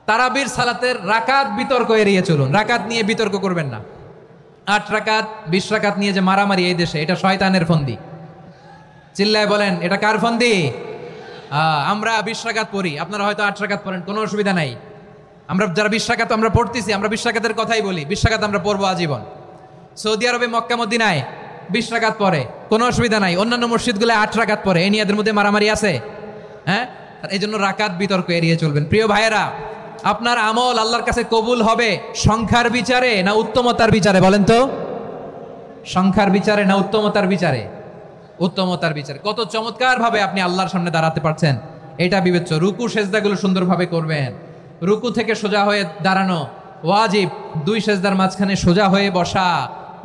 তারাবির সালাতের রাকাত বিতর্ক এড়িয়ে চলুন, রাকাত নিয়ে বিতর্ক করবেন না। 8 রাকাত 20 রাকাত নিয়ে যে মারামারি এই দেশে, এটা শয়তানের ফন্দি। চিল্লায় বলেন এটা কার ফন্দি? আমরা 20 রাকাত পড়ি, আপনারা হয়তো 8 রাকাত পড়েন, কোনো অসুবিধা নাই। আমরা যারা 20 রাকাত আমরা পড়তেছি, আমরা 20 রাকাতের কথাই বলি, 20 রাকাত আমরা পড়বো আজীবন। সৌদি আরবে মক্কা মদিনায় 20 রাকাত পড়ে, কোনো অসুবিধা নাই। অন্যান্য মসজিদগুলো 8 রাকাত পড়ে, এই নিয়ে এদের মধ্যে মারামারি আছে? হ্যাঁ, এই জন্য রাকাত বিতর্ক এড়িয়ে চলবেন। প্রিয় ভাইয়েরা, আপনার আমল আল্লাহর কাছে কবুল হবে সংখ্যার বিচারে না উত্তমতার বিচারে? বলেন তো, সংখ্যার বিচারে না উত্তমতার বিচারে? উত্তমতার বিচারে। কত চমৎকার ভাবে আপনি আল্লাহর সামনে দাঁড়াতে পারছেন এটা বিবেচ্য। রুকু সেজদাগুলো সুন্দরভাবে করবেন, রুকু থেকে সোজা হয়ে দাঁড়ানো ওয়াজিব, 2 সেজদার মাঝখানে সোজা হয়ে বসা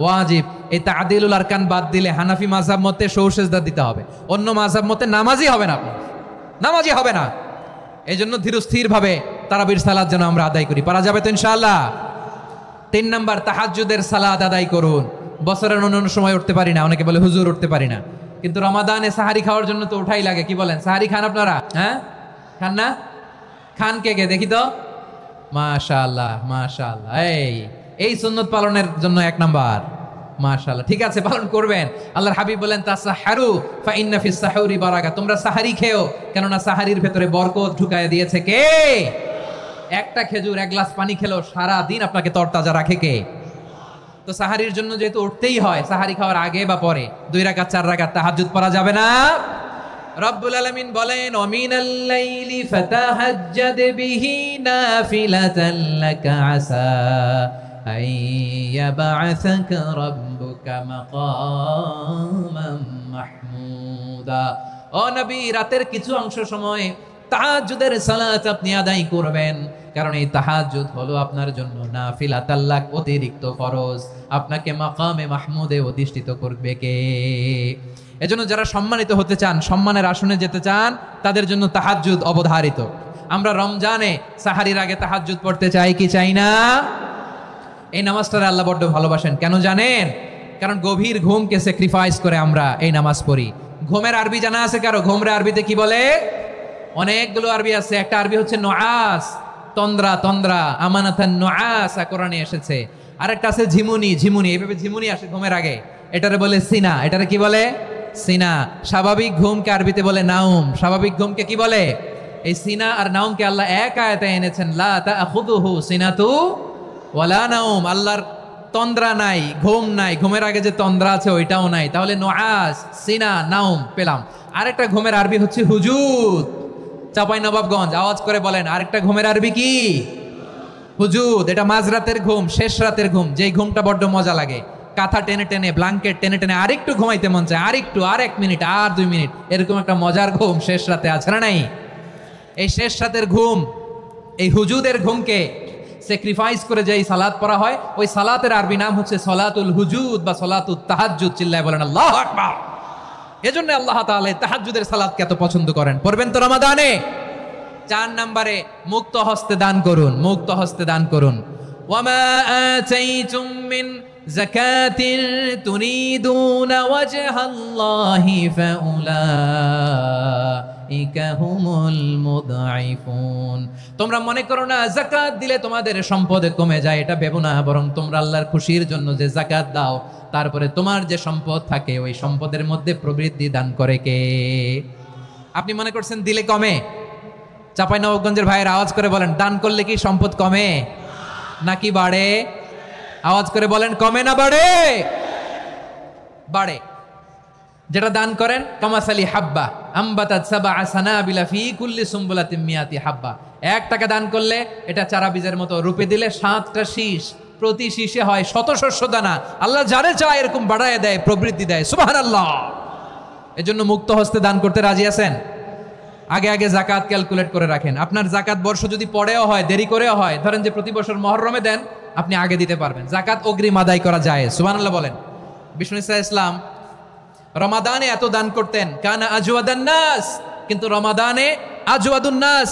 ওয়াজিব। এই তাদিলুল আরকান বাদ দিলে হানাফি মাযহাব মতে সৌ সেজদা দিতে হবে, অন্য মাযহাব মতে নামাজই হবে না, আপনি নামাজই হবে না। এই জন্য ধীরস্থির ভাবে তারাবির সালাত যেন আমরা আদায় করি, পারা যাবে তো ইনশাআল্লাহ। 3 নাম্বার, তাহাজ্জুদের সালাত আদায় করুন। বছরের অন্যান্য সময় উঠতে পারি না, অনেকে বলে হুজুর উঠতে পারি না, কিন্তু রমাদানে সাহারি খাওয়ার জন্য তো উঠাই লাগে। কি বলেন, সাহারি খান আপনারা? হ্যাঁ, খান না? খান কে কে দেখি তো? মাশাআল্লাহ মাশাআল্লাহ, এই সুন্নত পালনের জন্য 1 নাম্বার। মাশাআল্লাহ, ঠিক আছে, পালন করবেন। আল্লাহর হাবিব বলেন তাসাহারু ফা ইন্না ফিস সাহুরি বারাকা, তোমরা সাহারি খেও, কেননা সাহারির ভেতরে বরকত ঢুকায় দিয়েছে কে? একটা খেজুর 1 গ্লাস পানি খেলো সারা দিন আপনাকে তরতাজা রাখে কে? তো সাহারির জন্য যেহেতু উঠতেই হয়, সাহারি খাওয়ার আগে বা পরে 2 রাকাত 4 রাকাত তাহাজ্জুদ পড়া যাবে না? রব্বুল আলামিন বলেন ওয়ামিনাল লাইলি ফাতাহাজ্জাদ বিহি নাফিলাতান লাকা আসা আইয়াবআসাকা রাব্বুকা মাকামান মাহমুদা। ও নবী, রাতের কিছু অংশ সময় তাহাজ্জুদের সালাত আপনি আদায় করবেন, কারণ এই তাহাজ্জুদ হলো আপনার জন্য নাফিলাতাল লাক, অতিরিক্ত ফরজ। আপনাকে মাকামে মাহমুদে অধিষ্ঠিত করবে কে? এজন্য যারা সম্মানিত হতে চান, সম্মানের আসনে যেতে চান, তাদের জন্য তাহাজ্জুদ অবধারিত। আমরা রমজানে সাহারির আগে তাহাজ্জুদ পড়তে চাই কি চাই না? এই নামাজটারে আল্লাহ বড্ড ভালোবাসেন, কেন জানেন? কারণ গভীর ঘুমকে স্যাক্রিফাইস করে আমরা এই নামাজ পড়ি। ঘুমের আরবি জানা আছে কারো? ঘুমরে আরবিতে কি বলে? অনেকগুলো আরবি আছে। একটা আরবি হচ্ছে নুআস, তন্দ্রা, তন্দ্রা, আমানাতান নুআসা কোরআনে এসেছে। আরেকটা আছে ঝিমুনি, ঝিমুনি, এইভাবে ঝিমুনি আসে ঘুমের আগে, এটারে বলে সিনা। এটারে কি বলে? সিনা। স্বাভাবিক ঘুমকে আরবিতে বলে নাউম। স্বাভাবিক ঘুমকে কি বলে? এই সিনা আর নাউমকে আল্লাহ এক আয়াতে এনেছেন, লা তাখুযুহু সিনাতু ওয়ালা নাউম। আল্লাহর তন্দ্রা নাই, ঘুম নাই, ঘুমের আগে যে তন্দ্রা আছে ওইটাও নাই। তাহলে নুআস, সিনা, নাউম পেলাম। আরেকটা ঘুমের আরবি হচ্ছে হুজুদ। চাঁপাইনবাবগঞ্জ আওয়াজ করে বলেন, আরেকটা ঘুমের আরবি কি? হুজুদ। এটা মাঝরাতের ঘুম, শেষ রাতের ঘুম, যেই ঘুমটা বড্ড মজা লাগে। কাঁথা টেনে টেনে, ব্ল্যাঙ্কেট টেনে টেনে আরেকটু ঘুমাইতে মন চায়, আরেকটু, আর 1 মিনিট, আর 2 মিনিট, এরকম একটা মজার ঘুম শেষ রাতে আছে না নাই? এই শেষ রাতের ঘুম, এই হুজুদের ঘুমকে স্যাক্রিফাইস করে যে সালাত পড়া হয়, ওই সালাতের আরবি নাম হচ্ছে সলাতুল হুজুদ বা সলাতুত তাহাজ্জুদ। চিল্লায় বলেন আল্লাহু আকবার। এজন্য আল্লাহ তাআলা তাহাজ্জুদের সালাতকে এত পছন্দ করেন। পড়বেন তো রমাদানে। 4 নম্বরে, মুক্ত হস্তে দান করুন, মুক্ত হস্তে দান করুন। ওয়ামা আতাইতুম মিন যাকাতিন তুরিদুনা ওয়াজহাল্লাহি ফাউলাইকা হুমুল মুদঈফুন। তোমরা মনে করো না যাকাত দিলে তোমাদের সম্পদ কমে যায়, এটা ভেবো না, বরং তোমরা আল্লাহর খুশির জন্য যে যাকাত দাও, তারপরে তোমার যে সম্পদ থাকে ওই সম্পদের মধ্যে প্রবৃদ্ধি দান করে কে? আপনি মনে করছেন দিলে কমে? চাঁপাইনবাবগঞ্জের ভাইয়ের আওয়াজ করে বলেন, দান করলে কি সম্পদ কমে নাকি বাড়ে? আওয়াজ করে বলেন, কমে না বাড়ে? বাড়ে। যেটা দান করেন, কামাসালি হাব্বা আম্বাতাত সাবআ সানাবিলা ফি কুল্লি সুমবুলাতিন মিয়াতি হাব্বা। 1 টাকা দান করলে এটা চারা বীজের মতো, রূপে দিলে 7টা শীষ, প্রতি শীষে হয় 100 শস্য দানা। আল্লাহ যারে চায় এরকম বাড়ায় দেয়, প্রবৃদ্ধি দেয়। সুবহানাল্লাহ। এজন্য মুক্ত হস্তে দান করতে রাজি আছেন? আগে আগে যাকাত ক্যালকুলেট করে রাখেন। আপনার যাকাত বর্ষ যদি পরেও হয়, দেরি করেও হয়, ধরেন যে প্রতি বছর মুহররমে দেন, আপনি আগে দিতে পারবেন। যাকাত অগ্রিম আদায় করা যায়। সুবহানাল্লাহ বলেন। বিষ্ণু ইসলাম রমাদানে এত দান করতেন, কানা আজওয়াদান নাস, কিন্তু রমাদানে আজওয়াদুন নাস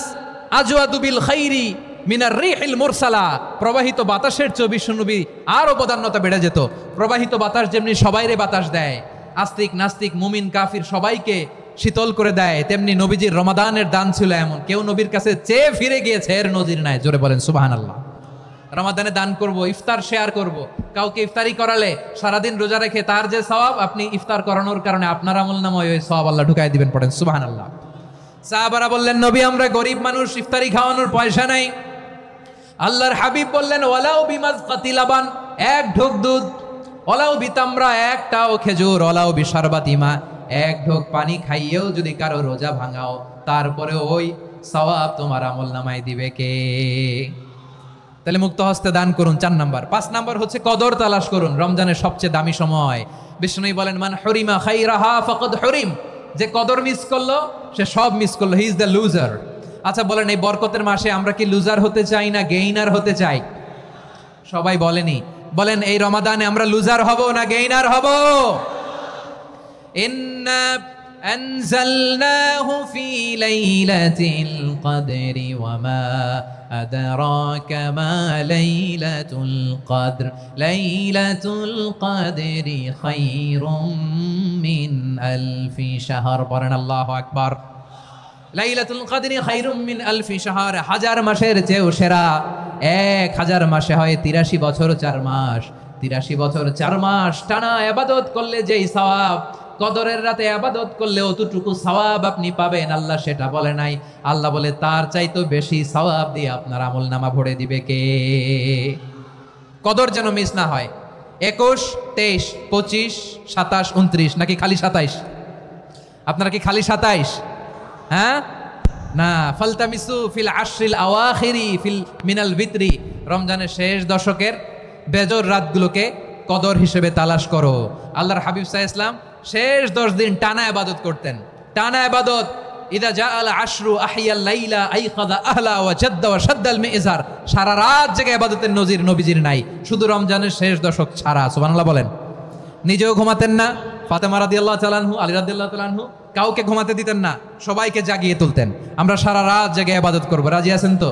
আজওয়াদু বিল খাইরি মিনার রিহিল মুরসালা। প্রবাহিত বাতাসের চেয়ে বিশ্বনবী আরো বদান্যতা বেড়ে যেত। প্রবাহিত বাতাস যেমনি সবাইরে বাতাস দেয়, আস্তিক নাস্তিক মুমিন কাফির সবাইকে শীতল করে দেয়, তেমনি নবীজির রমাদানের দান ছিল এমন, কেউ নবীর কাছে চেয়ে ফিরে গিয়েছে এর নজির নাই। জোরে বলেন সুবহানাল্লাহ। রমাদানে দান করব, ইফতার শেয়ার করব, কাউকে ইফতারি করালে সারাদিন রোজা রেখে তার যে সওয়াব, আপনি ইফতার করানোর কারণে আপনার আমলনামায় ওই সওয়াব আল্লাহ ঢুকাই দিবেন। পড়েন সুবহানাল্লাহ। সাহাবারা বললেন, নবী আমরা গরিব মানুষ, ইফতারি খাওয়ানোর পয়সা নাই। আল্লাহর হাবিব বললেন, ওয়ালাউ বিমাজকাতি লাবান, এক ঢোক দুধ, ওয়ালাউ বিতামরা, একটাও খেজুর, ওয়ালাউ বিশারবাতিমা, এক ঢোক পানি খাইয়েও যদি কারো রোজা ভাঙাও, তারপরে ওই সওয়াব তোমার আমলনামায় দিবে কে? তাহলে মুক্ত হস্তে দান করুন, 4 নাম্বার। 5 নাম্বার হচ্ছে কদর তালাশ করুন, রমজানের সবচেয়ে দামি সময়। বিষ্ণু বলেন, মান হরিমা খাইরাহা ফাকাদ হরিম, যে কদর মিস করলো সে সব মিস করলো, হি ইজ দ্য লুজার। আচ্ছা বলেন, এই বরকতের মাসে আমরা কি লুজার হতে চাই না গেইনার হতে চাই? সবাই বলেনি, বলেন এই রমাদানে আমরা লুজার হব না গেইনার হব? ইন্না আনজালনাহু ফি লাইলাতিল কদরি ওয়া মা আদরাকা মা লাইলাতুল কদর, লাইলাতুল কদরি খায়রুম মিন আলফি শাহর। পড়েন আল্লাহু আকবার। লাইলাতুল কদরি খায়রুম মিন আলফি শাহর, 1000 মাসের চেয়েও সেরা। 1000 মাসে হয় 83 বছর 4 মাস। 83 বছর 4 মাস টানা ইবাদত করলে যেই সওয়াব, কদরের রাতে ইবাদত করলে অতটুকু সওয়াব আপনি পাবেন। আল্লাহ সেটা বলে নাই, আল্লাহ বলে তার চাইতো বেশি সওয়াব দিয়ে আপনার আমলনামা ভরে দিবে কে? কদর যেন মিস না হয়। 21, 23, 25, 27, 29, নাকি খালি 27? আপনারা কি খালি 27? হ্যাঁ না, ফালতামিসু ফিল আশরিল আওয়াখিরি ফিল মিনাল ভিতরি, রমজানের শেষ দশকের বেজর রাতগুলোকে কদর হিসেবে তালাশ করো। আল্লাহর হাবিব সাল্লাল্লাহু আলাইহি ওয়াসাল্লাম শেষ 10 দিন টানা ইবাদত করতেন, টানা ইবাদত। ইদা জাআল আশরু আহিয়াল লাইলা আইখাযা আহলা ওয়া জাদ্দা ওয়া শাদ্দাল মিজার, সারা রাত জেগে ইবাদতের নজির নবীজির নাই, শুধু রমজানের শেষ দশক ছাড়া। সুবহানাল্লাহ বলেন। নিজেও ঘুমাতেন না, ফাতেমা রাদিয়াল্লাহু তাআলা আনহু, আলী রাদিয়াল্লাহু তাআলা আনহু কাউকে ঘুমাতে দিতেন না, সবাইকে জাগিয়ে তুলতেন। আমরা সারা রাত জেগে ইবাদত করব, রাজি আছেন তো?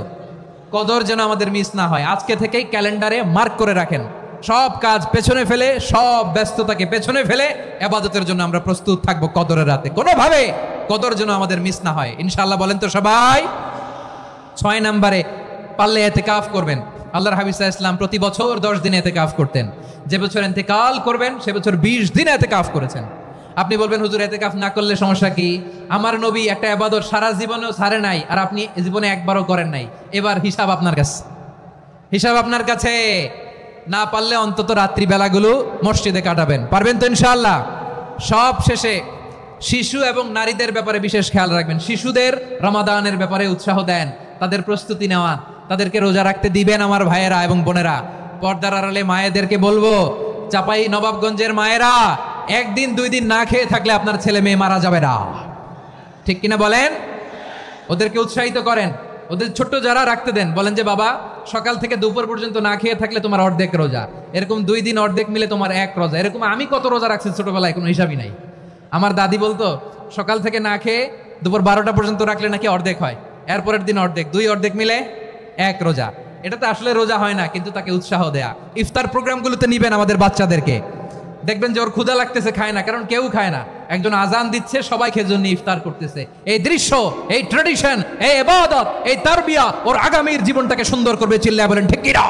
কদর যেন আমাদের মিস না হয়। আজকে থেকেই ক্যালেন্ডারে মার্ক করে রাখেন, সব কাজ পেছনে ফেলে, সব ব্যস্ততাকে পেছনে ফেলে ইবাদতের জন্য আমরা প্রস্তুত থাকবো কদরের রাতে। কোনোভাবে কদর যেন আমাদের মিস না হয়, ইনশাআল্লাহ। বলেন তো সবাই। 6 নম্বরে পারলে ইতিকাফ করবেন। আল্লাহর হাবিব সাল্লাল্লাহু আলাইহি ওয়াসাল্লাম প্রতি বছর 10 দিন ইতিকাফ করতেন। যে বছর ইন্তেকাল করবেন সে বছর 20 দিন ইতিকাফ করেছেন। আপনি বলবেন, হুজুর ইতিকাফ না করলে সমস্যা কি? আমার নবী একটা ইবাদত সারা জীবনেও ছাড়ে নাই, আর আপনি জীবনে একবারও করেন নাই। এবার হিসাব আপনার কাছে, হিসাব আপনার কাছে। না পারলে অন্তত রাত্রি বেলাগুলো মসজিদে কাটাবেন, পারবেন তো ইনশাআল্লাহ? সব শেষে শিশু এবং নারীদের ব্যাপারে বিশেষ খেয়াল রাখবেন। শিশুদের রমাদানের ব্যাপারে উৎসাহ দেন, তাদের প্রস্তুতি নেওয়া, তাদেরকে রোজা রাখতে দিবেন। আমার ভাইয়েরা এবং বোনেরা, পর্দার আড়ালে মায়েদেরকে বলবো, চাপাই নবাবগঞ্জের মায়েরা, 1 দিন 2 দিন না খেয়ে থাকলে আপনার ছেলে মেয়ে মারা যাবে না, ঠিক কিনা বলেন? ওদেরকে উৎসাহিত করেন, ওদের ছোট্ট যারা রাখতে দেন, বলেন যে বাবা সকাল থেকে দুপুর পর্যন্ত না খেয়ে থাকলে তোমার অর্ধেক রোজা, এরকম 2 দিন অর্ধেক মিলে তোমার 1 রোজা। এরকম আমি কত রোজা রাখছি ছোটবেলায়, কোনো হিসাবই নাই। আমার দাদি বলতো, সকাল থেকে না খেয়ে দুপুর 12টা পর্যন্ত রাখলে নাকি অর্ধেক হয়, এরপরের দিন অর্ধেক, 2 অর্ধেক মিলে 1 রোজা। এটা তো আসলে রোজা হয় না, কিন্তু তাকে উৎসাহ দেয়া। ইফতার প্রোগ্রামগুলোতে নিবেন আমাদের বাচ্চাদেরকে, দেখবেন যে ওর ক্ষুধা লাগতেছে, খায় না, কারণ কেউ খায় না। একজন আজান দিচ্ছে, সবাই খেয়ে জন্য ইফতার করতেছে। এই দৃশ্য, এই ট্রেডিশন, এই ইবাদত, এই তারবিয়া ওর আগামীর জীবনটাকে সুন্দর করবে। চিল্লায় বলেন ঠিক কি না?